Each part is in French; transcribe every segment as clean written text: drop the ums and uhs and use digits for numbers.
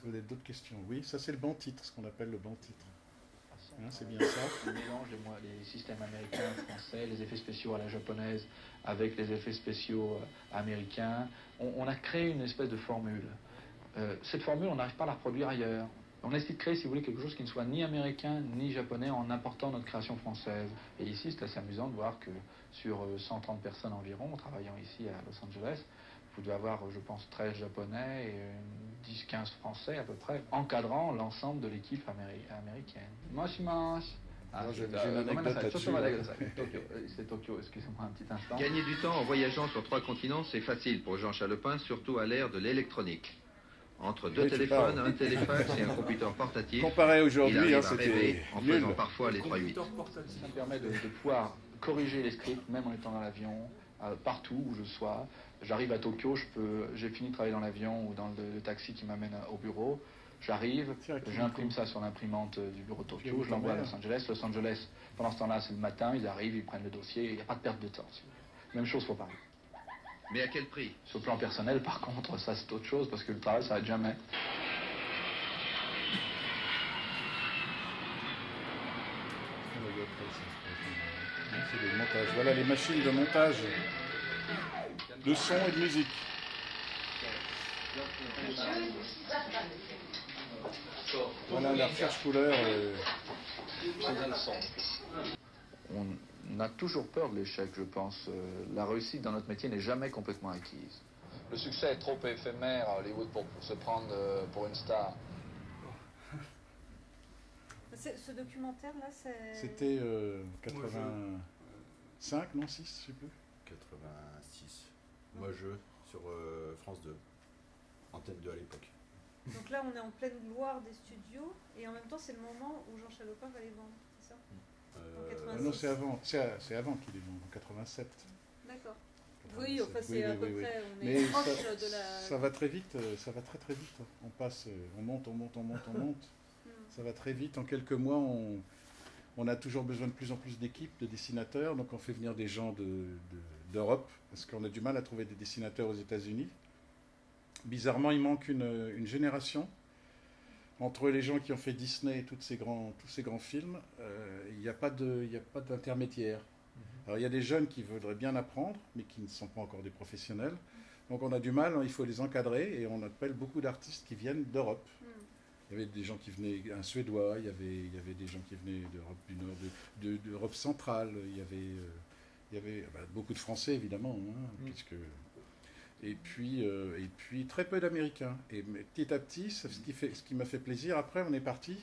vous avez d'autres questions? Oui, ça c'est le banc titre, ce qu'on appelle le banc titre. Hein, c'est bien ça. On mélange les systèmes américains, français, les effets spéciaux à la japonaise avec les effets spéciaux américains. On a créé une espèce de formule. Cette formule, on n'arrive pas à la reproduire ailleurs. On a essayé de créer, si vous voulez, quelque chose qui ne soit ni américain ni japonais en important notre création française. Et ici, c'est assez amusant de voir que sur 130 personnes environ, travaillant ici à Los Angeles, vous devez avoir, je pense, 13 japonais et 10-15 français à peu près, encadrant l'ensemble de l'équipe américaine. Moshi-moshi. J'ai une anecdote là-dessus. C'est Tokyo, excusez-moi un petit instant. Gagner du temps en voyageant sur 3 continents, c'est facile pour Jean Chalepin, surtout à l'ère de l'électronique. Entre 2 téléphones, un téléfax et un computer portatif, comparé aujourd'hui, il hein, arrive à c'était rêver en nul. faisant parfois les 3-8. Ça me permet de pouvoir corriger les scripts, même en étant dans l'avion, partout où je sois. J'arrive à Tokyo, j'ai fini de travailler dans l'avion ou dans le taxi qui m'amène au bureau. J'arrive, j'imprime ça sur l'imprimante du bureau de Tokyo, je l'envoie à Los Angeles. Los Angeles, pendant ce temps-là, c'est le matin, ils arrivent, ils prennent le dossier, il n'y a pas de perte de temps. Même chose pour Paris. Mais à quel prix? Sur le plan personnel, par contre, ça c'est autre chose, parce que le travail, ça n'arrête jamais. C'est des montages. Voilà les machines de montage de son et de musique. Voilà la recherche couleur. On a toujours peur de l'échec, je pense. La réussite dans notre métier n'est jamais complètement acquise. Le succès est trop éphémère à Hollywood pour se prendre pour une star. Ce documentaire-là, c'est... C'était 85, non 6, je sais plus. 86. Moi, sur France 2, Antenne 2 à l'époque. Donc là, on est en pleine gloire des studios, et en même temps, c'est le moment où Jean Chalepin va les vendre, c'est ça? En 86. Non, c'est avant, c'est avant qu'il est venu, en 87. D'accord. Oui, enfin, c'est à peu près, on est mais proche de la... Ça va très vite, ça va très très vite. On passe, on monte. Ça va très vite. En quelques mois, on a toujours besoin de plus en plus d'équipes, de dessinateurs. Donc on fait venir des gens d'Europe, parce qu'on a du mal à trouver des dessinateurs aux États-Unis. Bizarrement, il manque une génération. Entre les gens qui ont fait Disney et tous ces grands films, il n'y a pas d'intermédiaire. Alors il y a des jeunes qui voudraient bien apprendre, mais qui ne sont pas encore des professionnels. Donc on a du mal, il faut les encadrer, et on appelle beaucoup d'artistes qui viennent d'Europe. Il y avait des gens qui venaient, un Suédois, il y avait des gens qui venaient d'Europe du Nord, d'Europe centrale, il y avait beaucoup de Français évidemment, hein, puisque... Et puis très peu d'Américains. Et petit à petit, ce qui m'a fait plaisir, après on est parti,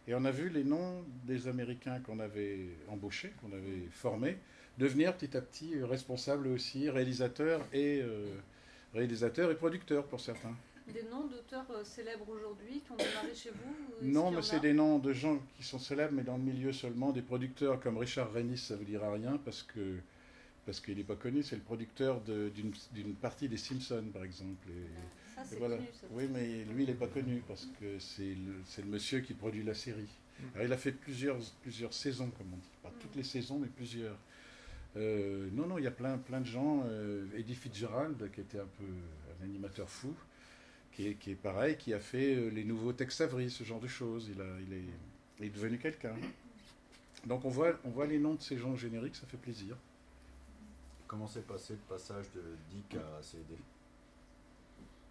et on a vu les noms des Américains qu'on avait embauchés, qu'on avait formés, devenir petit à petit responsables aussi, réalisateurs et producteurs pour certains. Des noms d'auteurs célèbres aujourd'hui qui ont démarré chez vous? Non, mais c'est des noms de gens qui sont célèbres, mais dans le milieu seulement. Des producteurs comme Richard Rennis, ça ne vous dira rien, parce qu'il n'est pas connu. C'est le producteur d'une partie des Simpsons, par exemple. Ça, c'est voilà. connu, ça. Oui, mais lui, il n'est pas connu, parce que c'est le monsieur qui produit la série. Alors, il a fait plusieurs saisons, comme on dit. Pas toutes les saisons, mais plusieurs. Non, il y a plein de gens. Eddie Fitzgerald, qui était un peu un animateur fou, qui est pareil, qui a fait les nouveaux Tex Avery, ce genre de choses. Il est devenu quelqu'un. Donc on voit les noms de ces gens génériques, ça fait plaisir. Comment s'est passé le passage de Dick à CD?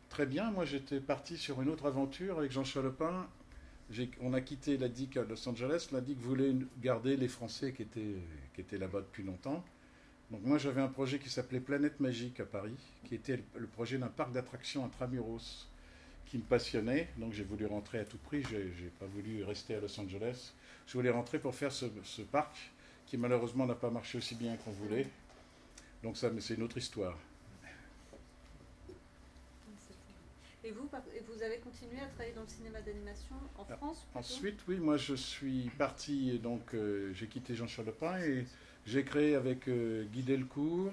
Très bien, moi j'étais parti sur une autre aventure avec Jean Chalepin. On a quitté la DIC à Los Angeles. La DIC voulait garder les Français qui étaient là-bas depuis longtemps. Donc moi j'avais un projet qui s'appelait Planète Magique à Paris, qui était le projet d'un parc d'attractions intramuros qui me passionnait. Donc j'ai voulu rentrer à tout prix, j'ai pas voulu rester à Los Angeles. Je voulais rentrer pour faire ce parc qui malheureusement n'a pas marché aussi bien qu'on voulait. Donc ça, mais c'est une autre histoire. Et vous avez continué à travailler dans le cinéma d'animation en France plutôt? Ensuite, oui, moi je suis parti, donc j'ai quitté Jean Chalepin et j'ai créé avec Guy Delcourt,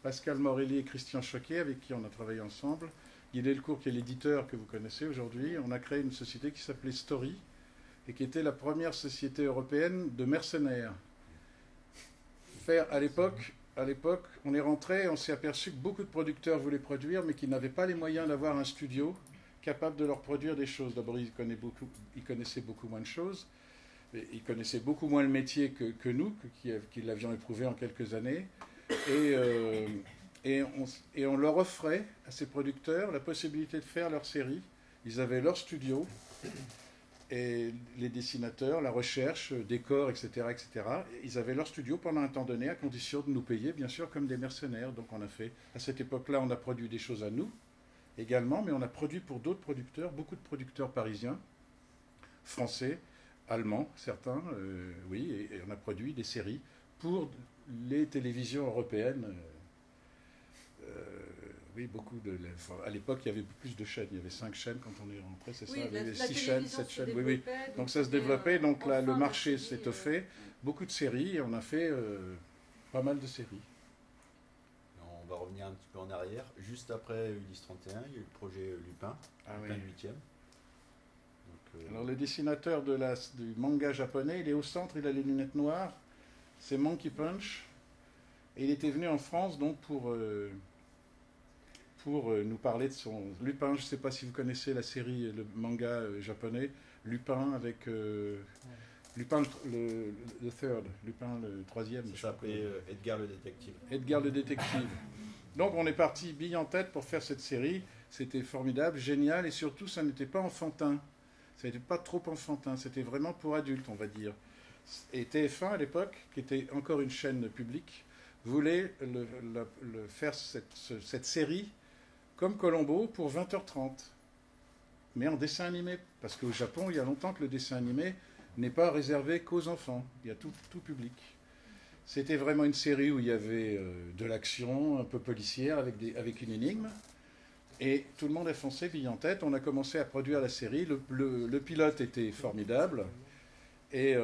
Pascal Morelli et Christian Choquet, avec qui on a travaillé ensemble. Guy Delcourt, qui est l'éditeur que vous connaissez aujourd'hui, on a créé une société qui s'appelait Story et qui était la première société européenne de mercenaires. À l'époque, on est rentré, on s'est aperçu que beaucoup de producteurs voulaient produire, mais qu'ils n'avaient pas les moyens d'avoir un studio capable de leur produire des choses. D'abord, ils connaissaient beaucoup moins de choses. Ils connaissaient beaucoup moins le métier que nous, qui l'avions éprouvé en quelques années. Et on leur offrait, à ces producteurs, la possibilité de faire leur série. Ils avaient leur studio, et les dessinateurs, la recherche, décors, etc., etc. Ils avaient leur studio pendant un temps donné, à condition de nous payer, bien sûr, comme des mercenaires. Donc on a fait, à cette époque-là, on a produit des choses à nous, également, mais on a produit pour d'autres producteurs, beaucoup de producteurs parisiens, français, allemands, certains, oui, et on a produit des séries pour les télévisions européennes. Oui, beaucoup de. Enfin, à l'époque, il y avait plus de chaînes. Il y avait 5 chaînes quand on est rentré, c'est Oui, ça. Il y avait la 6 chaînes, 7 chaînes. Oui, oui. Donc, Donc ça se développait. Donc là, le enfin, marché des séries, s'étoffait. Beaucoup de séries. Et on a fait pas mal de séries. On va revenir un petit peu en arrière. Juste après Ulysse 31, il y a eu le projet Lupin, Lupin 8e. Alors le dessinateur du manga japonais, il est au centre, il a les lunettes noires. C'est Monkey Punch. Et il était venu en France donc pour nous parler de son Lupin. Je ne sais pas si vous connaissez la série, le manga japonais, Lupin avec Lupin le third, Lupin le troisième. Ça s'appelait Edgar le détective. Edgar le détective. Donc on est parti bille en tête pour faire cette série. C'était formidable, génial, et surtout ça n'était pas enfantin. Ça n'était pas trop enfantin, c'était vraiment pour adultes, on va dire. Et TF1 à l'époque, qui était encore une chaîne publique, voulait faire cette série comme Colombo pour 20h30, mais en dessin animé. Parce qu'au Japon, il y a longtemps que le dessin animé n'est pas réservé qu'aux enfants. Il y a tout public. C'était vraiment une série où il y avait de l'action, un peu policière, avec une énigme. Et tout le monde a foncé, bille en tête. On a commencé à produire la série. Le pilote était formidable. Et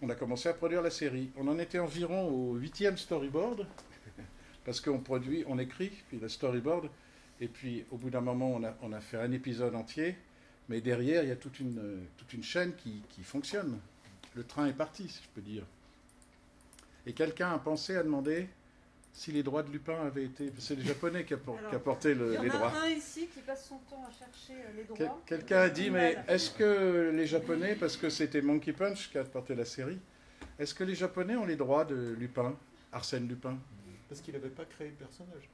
on a commencé à produire la série. On en était environ au 8e storyboard. Parce qu'on produit, on écrit, puis le storyboard. Et puis, au bout d'un moment, on a fait un épisode entier. Mais derrière, il y a toute une chaîne qui fonctionne. Le train est parti, si je peux dire. Et quelqu'un a pensé à demander si les droits de Lupin avaient été... C'est les Japonais qui apportaient les droits. Il y en a un ici qui passe son temps à chercher les droits. Quelqu'un a dit, mais est-ce que les Japonais, parce que c'était Monkey Punch qui a apporté la série, est-ce que les Japonais ont les droits de Lupin, Arsène Lupin? Parce qu'il n'avait pas créé le personnage.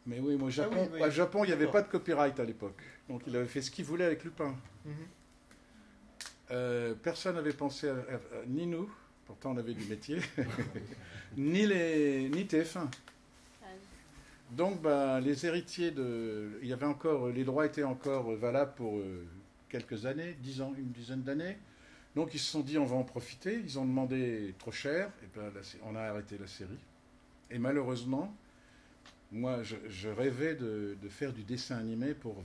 Mais oui, au Japon, oui. Au Japon il n'y avait pas de copyright à l'époque. Donc il avait fait ce qu'il voulait avec Lupin. Personne n'avait pensé ni nous, pourtant on avait du métier, ni TF1. Donc les héritiers il y avait encore, les droits étaient encore valables pour quelques années, 10 ans, une dizaine d'années. Donc ils se sont dit on va en profiter, ils ont demandé trop cher, et on a arrêté la série. Et malheureusement, moi je rêvais de faire du dessin animé pour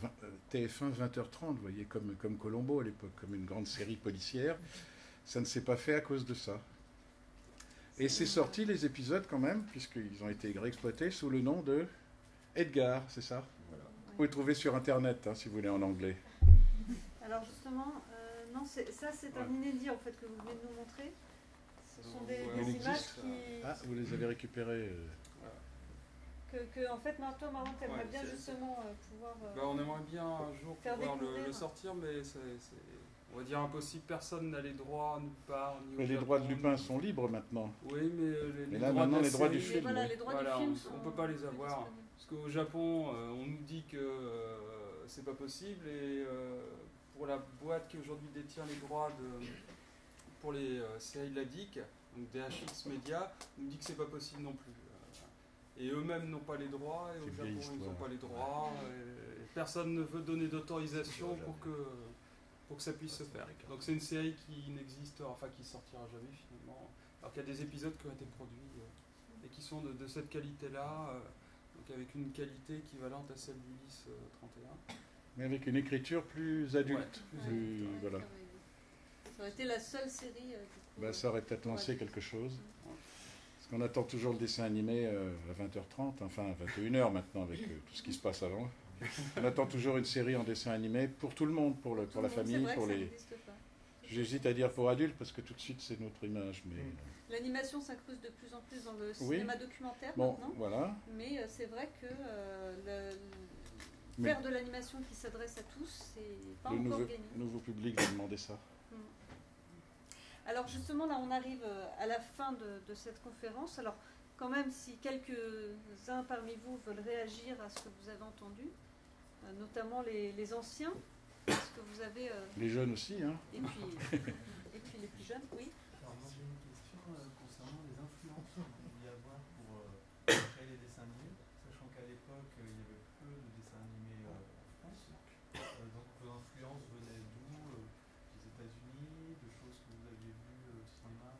TF1 20h30, vous voyez, comme Colombo à l'époque, comme une grande série policière. Ça ne s'est pas fait à cause de ça. Et c'est sorti les épisodes quand même, puisqu'ils ont été réexploités sous le nom de Edgar, c'est ça? Voilà. Vous pouvez trouver sur Internet, si vous voulez, en anglais. Alors justement, non, ça c'est un inédit en fait que vous venez de nous montrer. Ce sont des images qui... Ah, vous les avez récupérées Que en fait, toi, Marlon, tu aimerais bien justement pouvoir... on aimerait bien un jour faire pouvoir découvrir. le sortir, mais c'est, on va dire, impossible. Personne n'a les droits, nulle part. Ni au Mais les Japon, droits de Lupin sont libres maintenant. Oui, mais Mais les là, droits maintenant, de la les droits du série- film. Voilà, oui. les droits Voilà, du film on ne peut pas les avoir. Parce qu'au Japon, on nous dit que c'est pas possible, et pour la boîte qui aujourd'hui détient les droits pour les séries de la DIC, donc DHX Media, on nous dit que c'est pas possible non plus. Et eux-mêmes n'ont pas les droits, et au C'est une Japon vieille ils n'ont histoire. pas les droits, et personne ne veut donner d'autorisation pour que ça puisse se faire. Donc c'est une série qui n'existe, enfin qui sortira jamais finalement, alors qu'il y a des épisodes qui ont été produits et qui sont de cette qualité-là, donc avec une qualité équivalente à celle d'Ulysse 31. Mais avec une écriture plus adulte. Ouais, plus- voilà. Ça aurait été la seule série du coup, Ça aurait peut-être lancé quelque chose. Parce qu'on attend toujours le dessin animé à 20h30, enfin à 21h maintenant avec tout ce qui se passe avant. On attend toujours une série en dessin animé pour tout le monde, pour la famille, pour les... J'hésite à dire pour adultes parce que tout de suite c'est notre image. Mais L'animation s'incruse de plus en plus dans le Oui. cinéma documentaire bon, maintenant. voilà. Mais c'est vrai que faire de l'animation qui s'adresse à tous, c'est pas encore gagné. Le nouveau public va demander ça. Alors justement, là, on arrive à la fin de cette conférence. Alors, quand même, si quelques-uns parmi vous veulent réagir à ce que vous avez entendu, notamment les anciens, parce que vous avez... les jeunes aussi, hein. Et puis les plus jeunes, oui. Alors, moi, j'ai une question concernant les influences qu'il pouvait y avoir pour créer les dessins animés, sachant qu'à l'époque, il y avait peu de dessins animés en France. Donc, vos influences venaient d'où? Des États-Unis, de choses que vous aviez vues au cinéma?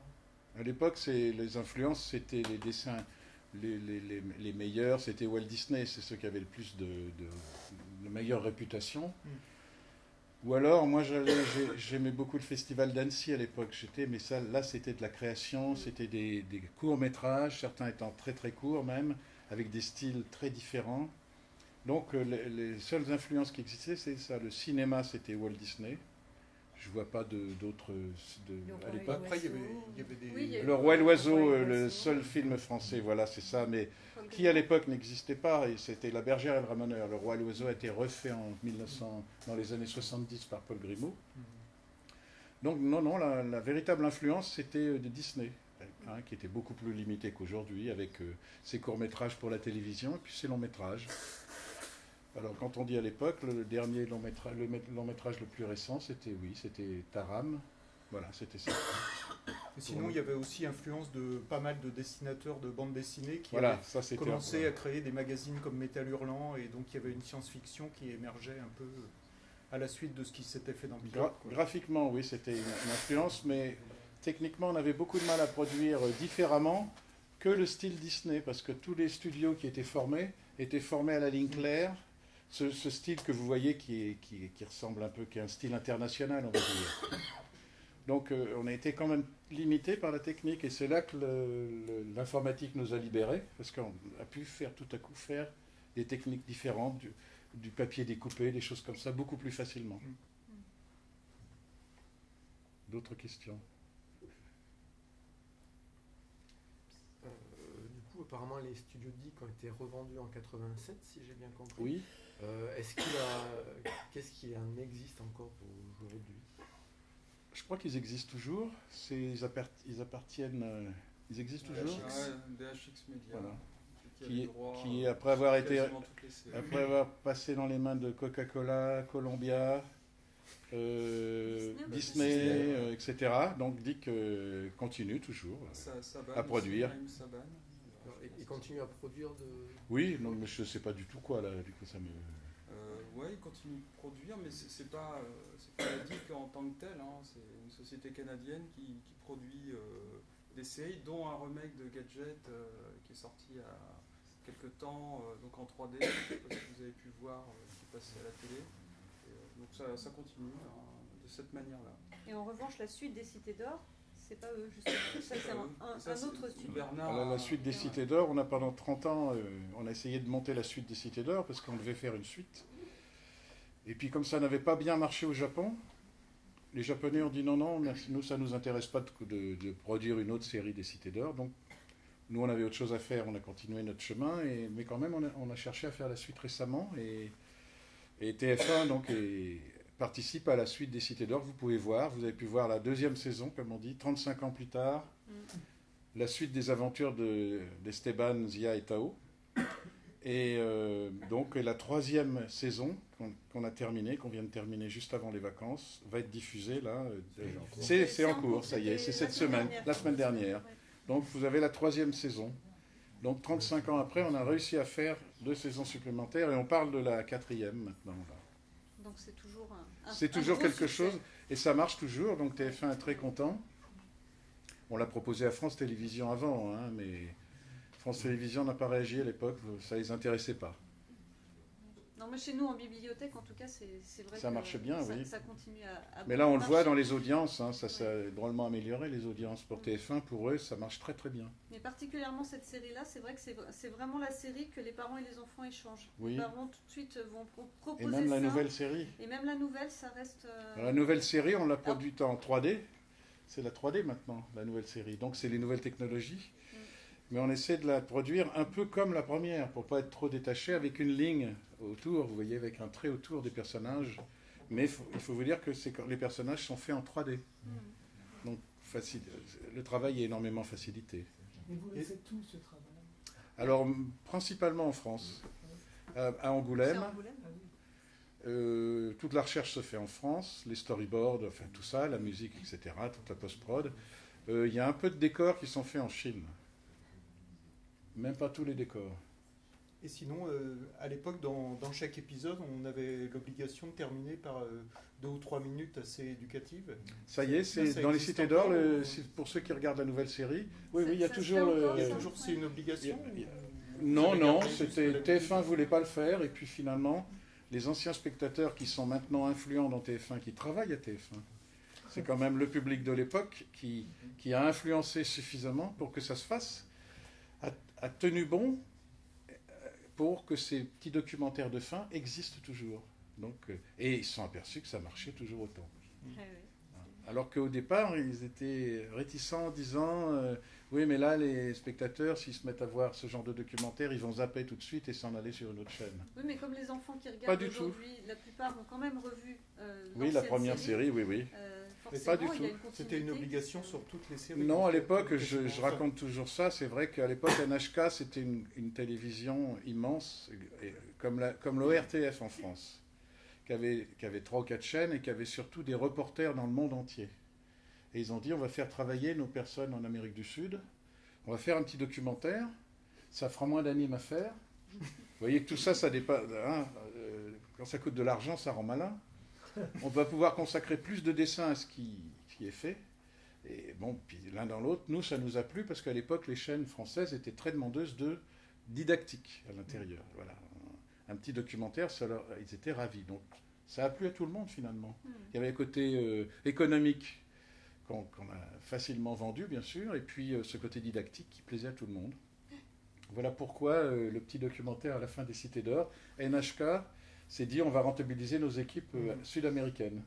À l'époque, les influences, c'était les dessins les meilleurs, c'était Walt Disney, c'est ceux qui avaient le plus de meilleure réputation. Ou alors, moi, j'aimais beaucoup le festival d'Annecy à l'époque. Mais ça, là, c'était de la création, c'était des courts-métrages, certains étant très très courts même, avec des styles très différents. Donc, les seules influences qui existaient, c'est ça. Le cinéma, c'était Walt Disney. Je vois pas d'autres à l'époque. Après, il y avait des... Oui, Le Roi et l'Oiseau, le seul film français, voilà, c'est ça, mais qui à l'époque n'existait pas, et c'était La Bergère et le Ramoneur. Le Roi et l'Oiseau a été refait dans les années 70 par Paul Grimaud. Donc non, la véritable influence, c'était de Disney, hein, qui était beaucoup plus limité qu'aujourd'hui, avec ses courts-métrages pour la télévision, et puis ses longs-métrages. Alors, quand on dit à l'époque, le dernier long-métrage le plus récent, c'était Taram. Voilà, c'était ça. Et sinon, il y avait aussi influence de pas mal de dessinateurs de bande dessinée qui voilà, avaient commencé à créer des magazines comme Métal Hurlant, et donc il y avait une science-fiction qui émergeait un peu à la suite de ce qui s'était fait dans Pilote. Graphiquement, oui, c'était une influence, mais techniquement, on avait beaucoup de mal à produire différemment que le style Disney, parce que tous les studios qui étaient formés à la ligne claire. Ce style que vous voyez qui ressemble un peu, qui est un style international, on va dire. Donc on a été quand même limité par la technique, et c'est là que l'informatique nous a libérés, parce qu'on a pu tout à coup faire des techniques différentes, du papier découpé, des choses comme ça, beaucoup plus facilement. D'autres questions? Du coup, apparemment, les studios DIC ont été revendus en 87, si j'ai bien compris. Oui. Qu'est-ce qui en existe encore aujourd'hui? Je crois qu'ils existent toujours. Ils appartiennent. Ils existent toujours. BHX Media. Voilà. Qui après avoir passé dans les mains de Coca-Cola, Columbia, Disney, etc. Donc DIC continue toujours à produire. Il continue à produire Oui, non, mais je ne sais pas du tout quoi là. Du coup, ça me. Oui, il continue de produire, mais c'est pas la DIC en tant que telle. Hein. C'est une société canadienne qui produit des séries, dont un remake de Gadget qui est sorti il y a quelques temps, donc en 3D. Je ne sais pas si vous avez pu voir, qui est passé à la télé. Et, donc ça continue de cette manière-là. Et en revanche, la suite des Cités d'Or, c'est pas eux, justement. Ça, c'est un autre studio. Alors, la suite des Cités d'Or, pendant 30 ans, on a essayé de monter la suite des Cités d'Or, parce qu'on devait faire une suite. Et puis, comme ça n'avait pas bien marché au Japon, les Japonais ont dit non, merci, nous, ça ne nous intéresse pas de produire une autre série des Cités d'Or. Donc, nous, on avait autre chose à faire, on a continué notre chemin, mais quand même, on a cherché à faire la suite récemment. Et TF1, donc, participe à la suite des Cités d'Or. Vous avez pu voir la deuxième saison, comme on dit, 35 ans plus tard, la suite des aventures d'Esteban, Zia et Tao. Et donc la troisième saison qu'on vient de terminer juste avant les vacances, va être diffusée là. C'est en cours, ça y est, c'est cette semaine, la semaine dernière. Donc vous avez la troisième saison. Donc 35 ans après, on a réussi à faire 2 saisons supplémentaires, et on parle de la 4e maintenant. Là. Donc c'est toujours c'est toujours quelque chose, et ça marche toujours, donc TF1 est très content. On l'a proposé à France Télévisions avant, hein, mais France Télévisions n'a pas réagi à l'époque, ça ne les intéressait pas. Non, mais chez nous, en bibliothèque, en tout cas, c'est vrai ça marche bien, oui. Ça continue à mais là, on le voit dans les audiences, hein, ça s'est drôlement amélioré, les audiences pour TF1. Pour eux, ça marche très très bien. Mais particulièrement cette série-là, c'est vrai que c'est vraiment la série que les parents et les enfants échangent. Oui. Les parents, tout de suite, vont proposer ça. Et même la nouvelle série. Et même la nouvelle, ça reste... La nouvelle série, on l'a produite en 3D. C'est la 3D maintenant, la nouvelle série. Donc, c'est les nouvelles technologies. Mais on essaie de la produire un peu comme la première, pour pas être trop détaché, avec une ligne autour, vous voyez, avec un trait autour des personnages. Mais il faut vous dire que les personnages sont faits en 3D. Donc, le travail est énormément facilité. Et vous le faites tout, ce travail? Alors, principalement en France, à Angoulême. Toute la recherche se fait en France, les storyboards, enfin tout ça, la musique, etc., toute la post-prod. Il y a un peu de décors qui sont faits en Chine. Même pas tous les décors. Et sinon, à l'époque, dans chaque épisode, on avait l'obligation de terminer par 2 ou 3 minutes assez éducatives. Ça y est, c'est dans les Cités d'Or, pour ceux qui regardent la nouvelle série. Oui, il y a toujours... c'est une obligation Non, c'était TF1 ne voulait pas le faire, et puis finalement, les anciens spectateurs qui sont maintenant influents dans TF1, qui travaillent à TF1, c'est quand même le public de l'époque qui a influencé suffisamment pour que ça se fasse, a tenu bon pour que ces petits documentaires de fin existent toujours. Donc, et ils se sont aperçus que ça marchait toujours autant. Alors qu'au départ, ils étaient réticents en disant oui, mais là, les spectateurs, s'ils se mettent à voir ce genre de documentaire, ils vont zapper tout de suite et s'en aller sur une autre chaîne. Oui, mais comme les enfants qui regardent aujourd'hui, la plupart ont quand même revu la première série, oui. Mais pas du tout. C'était une obligation sur toutes les séries. Non, à l'époque, je raconte toujours ça, c'est vrai qu'à l'époque, NHK, c'était une télévision immense, comme l'ORTF en France, qui avait 3 ou 4 chaînes et qui avait surtout des reporters dans le monde entier. Et ils ont dit, on va faire travailler nos personnes en Amérique du Sud, on va faire un petit documentaire, ça fera moins d'animes à faire. Vous voyez que tout ça, ça dépasse. Quand ça coûte de l'argent, ça rend malin. On va pouvoir consacrer plus de dessins à ce qui est fait. Et bon, puis l'un dans l'autre, nous, ça nous a plu parce qu'à l'époque, les chaînes françaises étaient très demandeuses de didactique à l'intérieur. Voilà. Un petit documentaire, ils étaient ravis. Donc, ça a plu à tout le monde, finalement. Il y avait le côté économique qu'on a facilement vendu, bien sûr, et puis ce côté didactique qui plaisait à tout le monde. Voilà pourquoi le petit documentaire à la fin des Cités d'Or, NHK s'est dit on va rentabiliser nos équipes sud-américaines.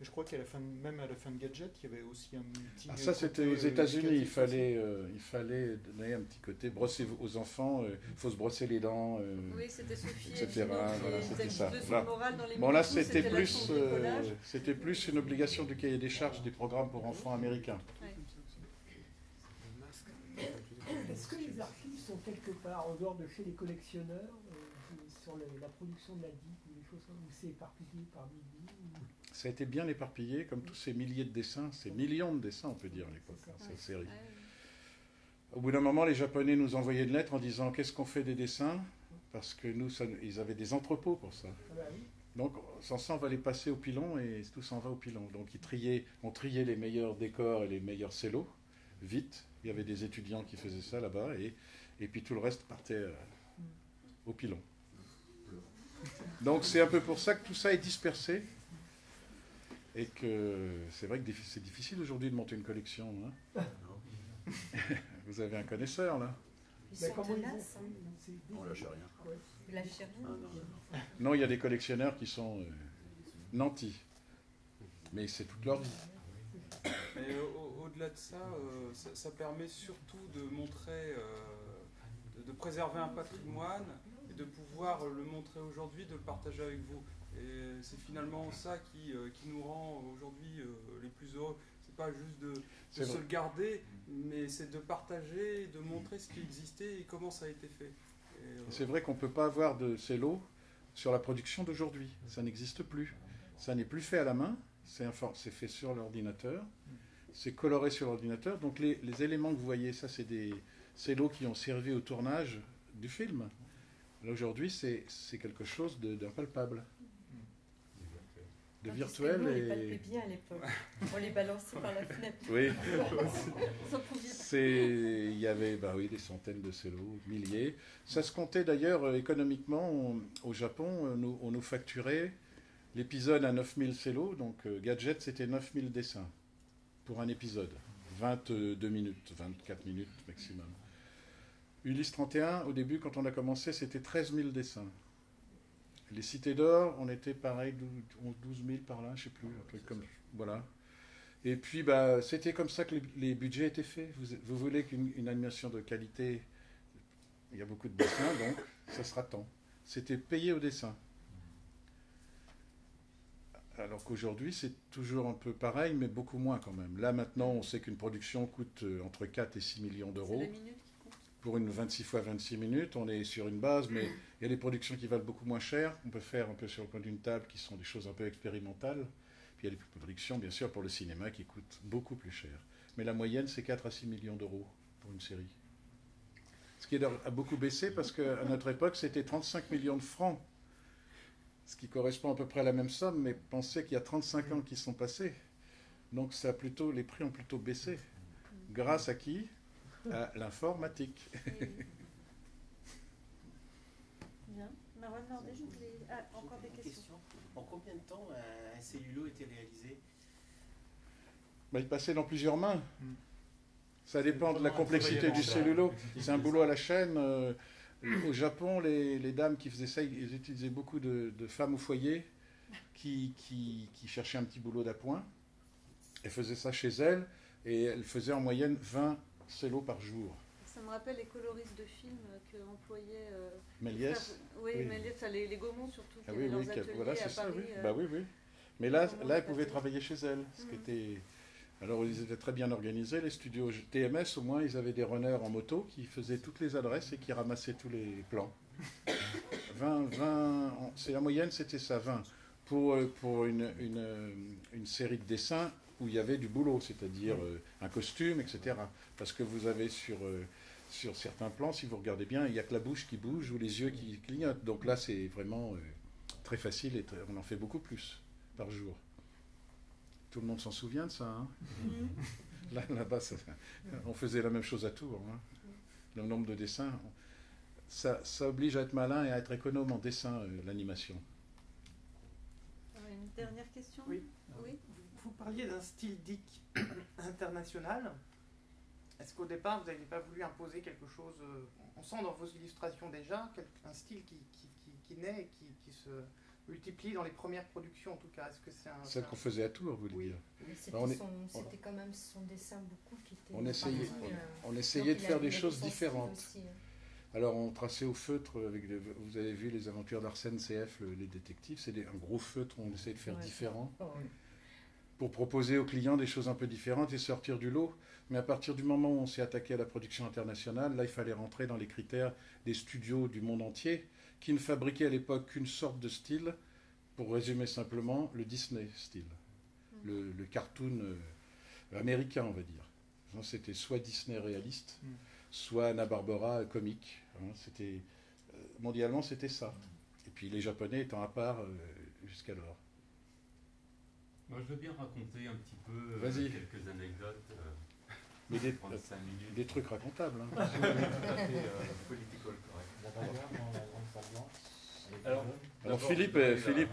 Je crois qu'à la fin, même à la fin de Gadget, il y avait aussi un petit... ça, c'était aux États-Unis. Il fallait donner un petit côté, brosser aux enfants, il faut se brosser les dents, oui, c'était Sophie, etc. Voilà, c'était ça. Bon, là, c'était plus une obligation du cahier des charges des programmes pour enfants américains. Est-ce que les archives sont quelque part, en dehors de chez les collectionneurs, sur la production de la DIC ou des choses comme ça, où c'est éparpillé par milliers Ça a été bien éparpillé, comme tous ces milliers de dessins, ces millions de dessins, on peut dire, à l'époque, cette série. Au bout d'un moment, les Japonais nous envoyaient une lettre en disant qu'est-ce qu'on fait des dessins, parce que nous, ils avaient des entrepôts pour ça. Donc, sans ça, on va les passer au pilon et tout s'en va au pilon. Donc, on triait les meilleurs décors et les meilleurs cellos, vite. Il y avait des étudiants qui faisaient ça là-bas, et puis tout le reste partait au pilon. Donc, c'est un peu pour ça que tout ça est dispersé. Et que c'est vrai que c'est difficile aujourd'hui de monter une collection. Hein. Vous avez un connaisseur, là. Ils sont tenaces. On lâche rien. Vous lâchez rien. Non, il y a des collectionneurs qui sont nantis. Mais c'est toute leur vie. Mais au-delà de ça, ça permet surtout de montrer, de préserver un patrimoine et de pouvoir le montrer aujourd'hui, de le partager avec vous. Et c'est finalement ça qui nous rend aujourd'hui les plus heureux. C'est pas juste de se le garder, mais c'est de partager, de montrer ce qui existait et comment ça a été fait. C'est vrai qu'on ne peut pas avoir de cello sur la production d'aujourd'hui. Ça n'existe plus. Ça n'est plus fait à la main, c'est fait sur l'ordinateur, c'est coloré sur l'ordinateur. Donc les éléments que vous voyez, ça c'est des cellos qui ont servi au tournage du film. Là aujourd'hui, c'est quelque chose d'impalpable. De virtuel. On les palpait bien à l'époque. On les balançait par la fenêtre. Oui. Il y avait des centaines de cellos, milliers. Ça se comptait d'ailleurs économiquement. Au Japon, on nous facturait l'épisode à 9000 cellos. Donc Gadget, c'était 9000 dessins pour un épisode. 22 minutes, 24 minutes maximum. Ulysse 31, au début, quand on a commencé, c'était 13 000 dessins. Les Cités d'Or, on était pareil, 12 000 par là, je ne sais plus, un truc comme voilà. Et puis, c'était comme ça que les budgets étaient faits. Vous voulez qu'une animation de qualité, il y a beaucoup de dessins, donc ça sera tant. C'était payé au dessin. Alors qu'aujourd'hui, c'est toujours un peu pareil, mais beaucoup moins quand même. Là, maintenant, on sait qu'une production coûte entre 4 et 6 millions d'euros. C'est la minute qui compte. Pour une 26 x 26 minutes, on est sur une base, mais il y a des productions qui valent beaucoup moins cher. On peut faire un peu sur le coin d'une table, qui sont des choses un peu expérimentales. Puis il y a des productions, bien sûr, pour le cinéma, qui coûtent beaucoup plus cher. Mais la moyenne, c'est 4 à 6 millions d'euros pour une série. Ce qui a beaucoup baissé, parce qu'à notre époque, c'était 35 millions de francs. Ce qui correspond à peu près à la même somme, mais pensez qu'il y a 35 ans qui sont passés. Donc les prix ont plutôt baissé. Grâce à qui? À l'informatique. Bien. Marwan Nordé, je voulais... encore des questions. En combien de temps un cellulo était réalisé? Il passait dans plusieurs mains. Ça dépend de la complexité du cellulo. C'est un boulot à la chaîne. Au Japon, les dames qui faisaient ça, ils utilisaient beaucoup de femmes au foyer qui cherchaient un petit boulot d'appoint. Elles faisaient ça chez elles et elles faisaient en moyenne 20 cellos par jour. Ça me rappelle les coloristes de films qu'employaient... Méliès. Oui, Méliès, les Gaumont surtout, qui oui, avaient leurs oui, ateliers voilà, c'est à ça, Paris. Oui. Mais là, elles pouvaient travailler chez elles. Ce qui était... Alors, ils étaient très bien organisés. Les studios TMS, au moins, ils avaient des runners en moto qui faisaient toutes les adresses et qui ramassaient tous les plans. 20, c'est la moyenne, c'était ça, 20. Pour une série de dessins où il y avait du boulot, c'est-à-dire un costume, etc. Parce que vous avez sur certains plans, si vous regardez bien, il n'y a que la bouche qui bouge ou les yeux qui clignotent. Donc là, c'est vraiment très facile et on en fait beaucoup plus par jour. Tout le monde s'en souvient de ça. Hein. Là-bas, on faisait la même chose à Tours. Hein. Le nombre de dessins, ça oblige à être malin et à être économe en dessin, l'animation. Une dernière question? Oui. Vous parliez d'un style DIC international. Est-ce qu'au départ, vous n'avez pas voulu imposer quelque chose? On sent dans vos illustrations déjà un style qui naît et qui se multiplie dans les premières productions, en tout cas. Est-ce que c'est celle qu'on faisait à Tours, vous voulez dire? Oui, c'était quand même son dessin beaucoup qui était... On essayait de faire des choses différentes. Aussi, Alors, on traçait au feutre, vous avez vu les aventures d'Arsène CF, les détectives, c'est un gros feutre, on essayait de faire différent. Pour proposer aux clients des choses un peu différentes et sortir du lot. Mais à partir du moment où on s'est attaqué à la production internationale, là, il fallait rentrer dans les critères des studios du monde entier, qui ne fabriquaient à l'époque qu'une sorte de style, pour résumer simplement, le Disney style, le cartoon américain, on va dire. C'était soit Disney réaliste, soit Hanna-Barbera comique. Mondialement, c'était ça. Et puis les Japonais étant à part jusqu'alors. Moi, je veux bien raconter un petit peu quelques anecdotes. Mais des trucs racontables. Hein. Political correct. Alors Philippe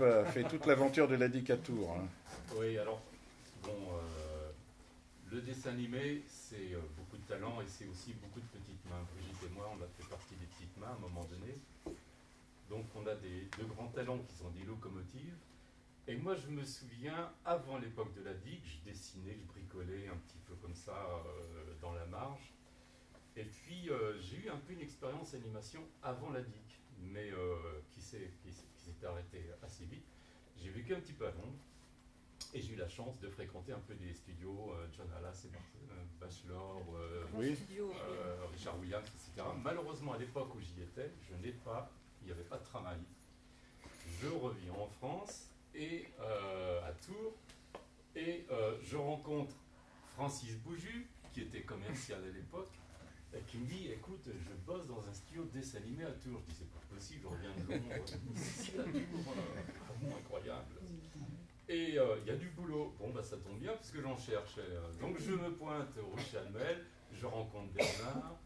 a fait toute l'aventure de la DIC à Tours. Hein. Oui, alors, le dessin animé, c'est beaucoup de talent et c'est aussi beaucoup de petites mains. Brigitte et moi, on a fait partie des petites mains à un moment donné. Donc on a de grands talents qui sont des locomotives. Et moi, je me souviens, avant l'époque de la DIC, je dessinais, je bricolais un petit peu comme ça dans la marge. Et puis, j'ai eu un peu une expérience animation avant la DIC, mais qui s'est arrêtée assez vite. J'ai vécu un petit peu à Londres et j'ai eu la chance de fréquenter un peu des studios, John Hallas et Bachelor, Richard Williams, etc. Malheureusement, à l'époque où j'y étais, il n'y avait pas de travail. Je reviens en France. Et à Tours, et je rencontre Francis Bouju, qui était commercial à l'époque, et qui me dit, écoute, je bosse dans un studio de dessin animé à Tours. Je dis, c'est pas possible, je reviens de Londres, ici à Tours, vraiment incroyable. Et il y a du boulot. Bon, ça tombe bien, puisque j'en cherchais. Donc je me pointe au Chalmel, je rencontre Bernard.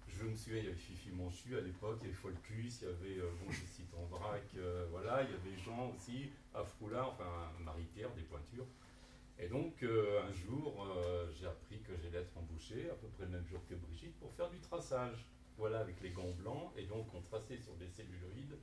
Je me souviens, il y avait Fifi Manchu à l'époque, il y avait Folcus, il y avait Jessie Tambrac, voilà, il y avait Jean aussi, Afroula, enfin Marie-Pierre, des pointures. Et donc, un jour, j'ai appris que j'allais être embauché, à peu près le même jour que Brigitte, pour faire du traçage. Voilà, avec les gants blancs, et donc on traçait sur des celluloïdes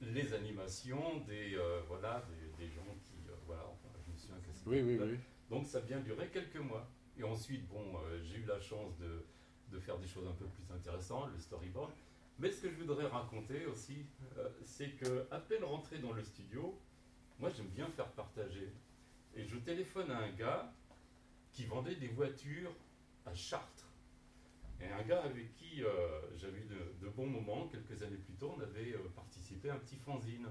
les animations des gens qui, voilà, enfin, je me souviens que c'était Donc ça a bien duré quelques mois. Et ensuite, bon, j'ai eu la chance de faire des choses un peu plus intéressantes, le storyboard. Mais ce que je voudrais raconter aussi, c'est qu'à peine rentré dans le studio, moi j'aime bien faire partager. Et je téléphone à un gars qui vendait des voitures à Chartres. Et un gars avec qui j'avais eu de bons moments, quelques années plus tôt, on avait participé à un petit fanzine.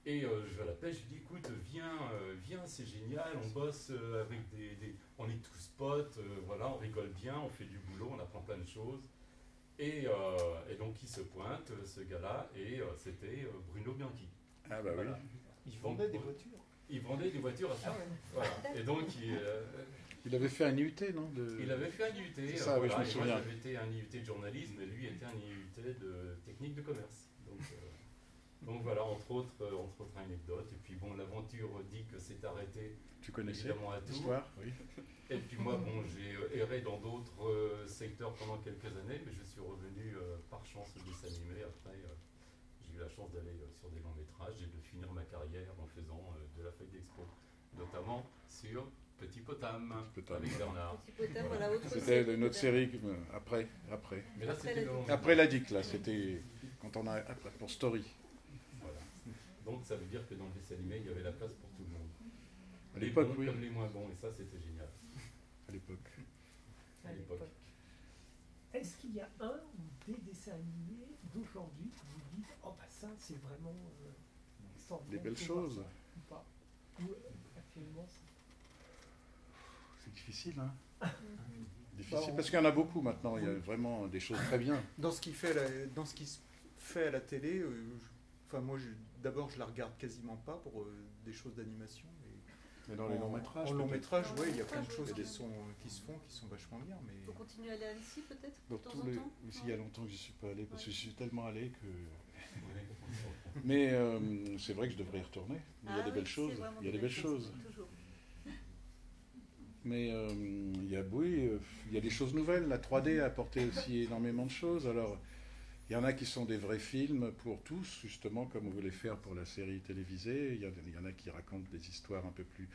Et je l'appelle, je lui dis, écoute, viens, c'est génial, on bosse avec on est tous potes, voilà, on rigole bien, on fait du boulot, on apprend plein de choses. Et donc il se pointe, ce gars-là, et c'était Bruno Bianchi. Ah bah voilà. oui. Il vendait des voitures. Il vendait des voitures à Chartres. Voilà. Et donc il avait fait un IUT, non Il avait fait un IUT. C'est ça, oui, je me souviens. Moi j'avais été un IUT de journalisme, et lui était un IUT de technique de commerce. Donc voilà, entre autres anecdotes. Et puis bon, l'aventure dit que c'est arrêté. Tu connaissais l'histoire, oui. Et puis moi, bon, j'ai erré dans d'autres secteurs pendant quelques années, mais je suis revenu par chance au dessin animé. Après, j'ai eu la chance d'aller sur des longs métrages et de finir ma carrière en faisant de la feuille d'expo, notamment sur Petit Potam, avec Bernard. Petit Potam, voilà, autre C'était notre série après. Mais là, c'était après la DIC, là, c'était quand on a pour Story. Voilà. Donc ça veut dire que dans le dessin animé, il y avait la place pour tout le monde. À l'époque, oui. Comme les moins bons, et ça, c'était génial. À l'époque. Est-ce qu'il y a un ou des dessins animés d'aujourd'hui que vous dites, oh bah ça, c'est vraiment des belles choses. Ou pas. Ou actuellement, c'est difficile, hein. Difficile, parce qu'il y en a beaucoup maintenant, il y a vraiment des choses très bien. Dans ce qui se fait à la télé, moi d'abord je la regarde quasiment pas pour des choses d'animation. Mais dans les longs métrages. En long métrage, oui, il y a plein de choses qui se font, qui sont vachement bien. Mais... Il faut continuer à aller à Annecy peut-être de temps en temps. Ici, il y a longtemps que je ne suis pas allé, parce que je suis tellement allé que. Mais c'est vrai que je devrais y retourner. Il y a des belles choses. Il y a des belles choses. Mais il y a des choses nouvelles. La 3D a apporté aussi énormément de choses. Alors, il y en a qui sont des vrais films pour tous, justement, comme on voulait faire pour la série télévisée. Il y en a qui racontent des histoires un peu plus...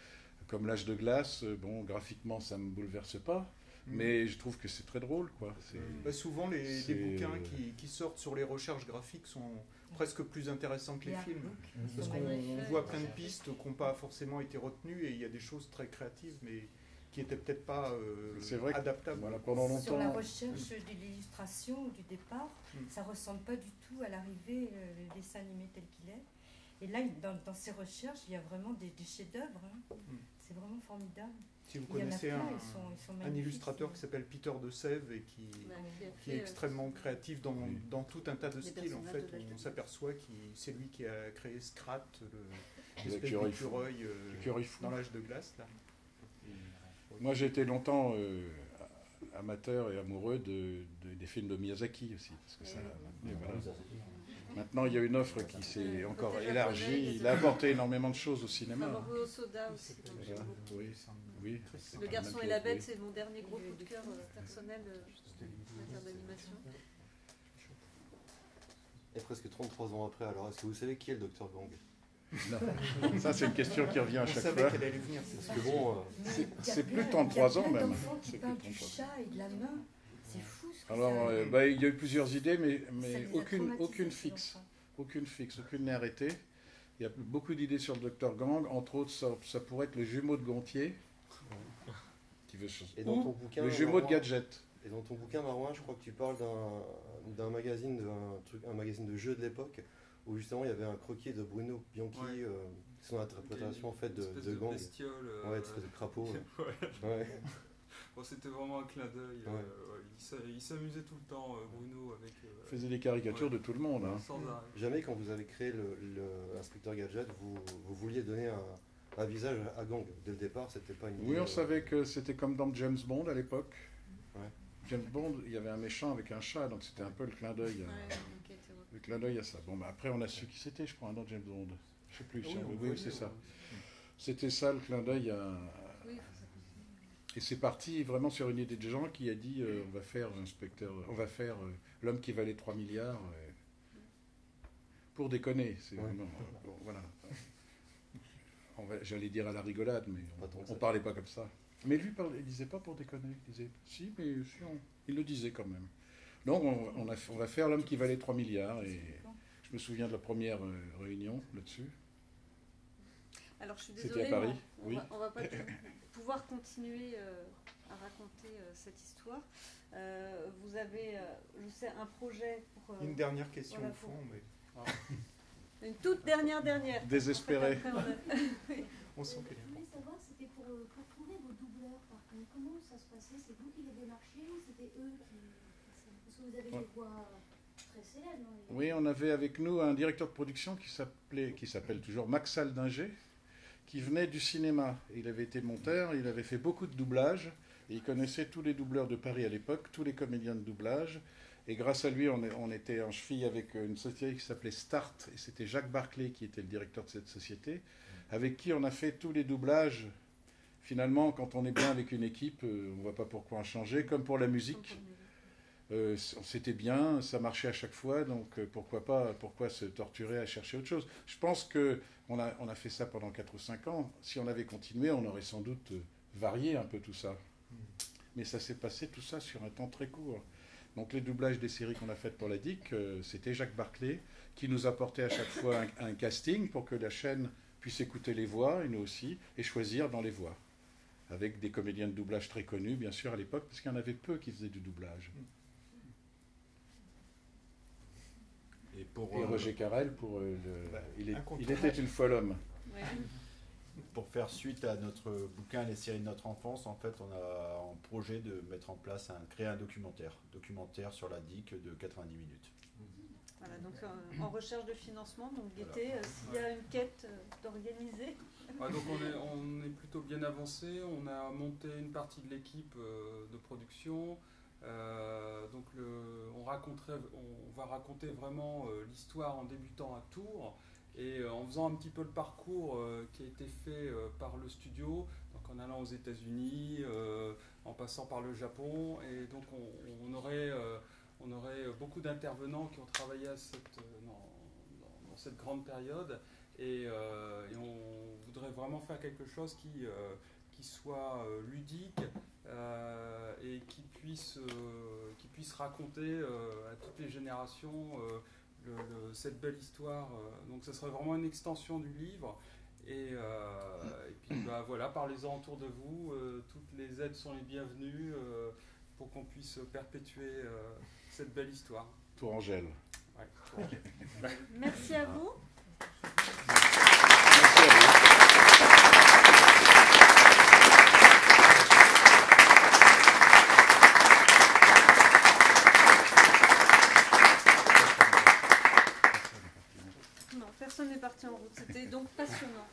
Comme L'Âge de glace, bon, graphiquement, ça ne me bouleverse pas, mais je trouve que c'est très drôle, quoi. Souvent, les bouquins qui sortent sur les recherches graphiques sont presque plus intéressants que les films. Parce qu'on voit plein de pistes qui n'ont pas forcément été retenues, et il y a des choses très créatives, mais qui n'étaient peut-être pas adaptables. Voilà, pendant longtemps. Sur la recherche de l'illustration du départ, ça ne ressemble pas du tout à l'arrivée, le dessin animé tel qu'il est. Et là, dans ces recherches, il y a vraiment des chefs-d'œuvre. Hein. C'est vraiment formidable. Si vous connaissez un illustrateur qui s'appelle Peter de Sèvres et qui est extrêmement créatif dans tout un tas de styles, en fait, on s'aperçoit que c'est lui qui a créé Scrat, l'espèce d'écureuil dans l'âge de glace. Là. Moi, j'ai été longtemps amateur et amoureux des films de Miyazaki aussi. Parce que maintenant, il y a une offre qui s'est encore élargie. Il a apporté énormément de choses au cinéma. Mamoru Hosoda aussi. Oui. Le Garçon et la Bête, c'est mon dernier gros coup de cœur personnel en matière d'animation. Et presque 33 ans après, alors est-ce que vous savez qui est le Dr Gang? Non, ça c'est une question qui revient à chaque fois. Qu'elle allait venir, parce que bon, c'est plus de 33 ans même. C'est plus du chat et de la main. C'est fou. Alors, il y a eu plusieurs idées, mais aucune fixe. Aucune n'est arrêtée. Il y a beaucoup d'idées sur le Dr Gang. Entre autres, ça pourrait être le jumeau de Gontier, qui veut le jumeau de Gadget. Et dans ton bouquin, Marouin, je crois que tu parles d'un magazine, un magazine de jeux de l'époque, où justement il y avait un croquis de Bruno Bianchi, son interprétation en fait de gang. Bestiole, une espèce de crapaud. Ouais. Bon, c'était vraiment un clin d'œil. Il s'amusait tout le temps, Bruno, avec. Il faisait des caricatures de tout le monde. Hein. Sans arrêt. Jamais, quand vous avez créé l'inspecteur Gadget, vous vouliez donner un visage à gang. Dès le départ, c'était pas une idée. Oui, on savait que c'était comme dans James Bond à l'époque. James Bond, il y avait un méchant avec un chat, donc c'était un peu le clin d'œil. Le clin d'œil à ça. Bon, après, on a su qui c'était, je crois, dans James Bond. Je ne sais plus. Oui, c'est ça. C'était ça, le clin d'œil à... Et c'est parti vraiment sur une idée de gens qui a dit on va faire l'homme qui valait 3 milliards. Pour déconner. C'est vraiment, voilà. j'allais dire à la rigolade, mais on parlait pas comme ça. Mais lui, il disait pas pour déconner. Il disait, si, mais il le disait quand même. Donc, on va faire L'homme qui valait 3 milliards. Et je me souviens de la première réunion là-dessus. Alors, je suis désolée, c'était à Paris. On va pas pouvoir continuer à raconter cette histoire. Vous avez, je sais, un projet pour... Une dernière question au fond, mais... Une toute dernière. Désespéré. On sent que... Je voulais savoir, c'était pour trouver vos doubleurs, par contre. Comment ça se passait? C'est vous qui les démarchiez ou c'était eux qui... Parce que vous avez des voix très célèbres. Oui, on avait avec nous un directeur de production qui s'appelle toujours Max Aldinger, qui venait du cinéma. Il avait été monteur, il avait fait beaucoup de doublages, et il connaissait tous les doubleurs de Paris à l'époque, tous les comédiens de doublage. Et grâce à lui, on était en cheville avec une société qui s'appelait Start, et c'était Jacques Barclay qui était le directeur de cette société, avec qui on a fait tous les doublages. Finalement, quand on est bien avec une équipe, on ne voit pas pourquoi en changer, comme pour la musique. C'était bien, ça marchait à chaque fois, donc pourquoi se torturer à chercher autre chose? Je pense qu'on a fait ça pendant 4 ou 5 ans. Si on avait continué, on aurait sans doute varié un peu tout ça. Mais ça s'est passé tout ça sur un temps très court. Donc les doublages des séries qu'on a faites pour la DIC, c'était Jacques Barclay qui nous apportait à chaque fois un casting pour que la chaîne puisse écouter les voix, et nous aussi, et choisir dans les voix. Avec des comédiens de doublage très connus, bien sûr, à l'époque, parce qu'il y en avait peu qui faisaient du doublage. Et Roger Carrel, il était une fois l'homme. Ouais. Pour faire suite à notre bouquin Les séries de notre enfance, en fait, on a en projet de mettre en place, créer un documentaire sur la DIC de 90 minutes. Voilà, donc en recherche de financement, donc Gaieté, s'il y a une quête d'organiser. Ouais, donc on est plutôt bien avancé, on a monté une partie de l'équipe de production. Donc on va raconter vraiment l'histoire en débutant à Tours et en faisant un petit peu le parcours qui a été fait par le studio, donc en allant aux États-Unis, en passant par le Japon, et donc on aurait beaucoup d'intervenants qui ont travaillé dans cette grande période, et on voudrait vraiment faire quelque chose qui soit ludique et qui puisse raconter à toutes les générations cette belle histoire. Donc ce serait vraiment une extension du livre. Et puis voilà, parlez-en autour de vous. Toutes les aides sont les bienvenues pour qu'on puisse perpétuer cette belle histoire. Tourangelle. Ouais, Tourangelle. Merci à vous. Personne n'est parti en route, c'était donc passionnant.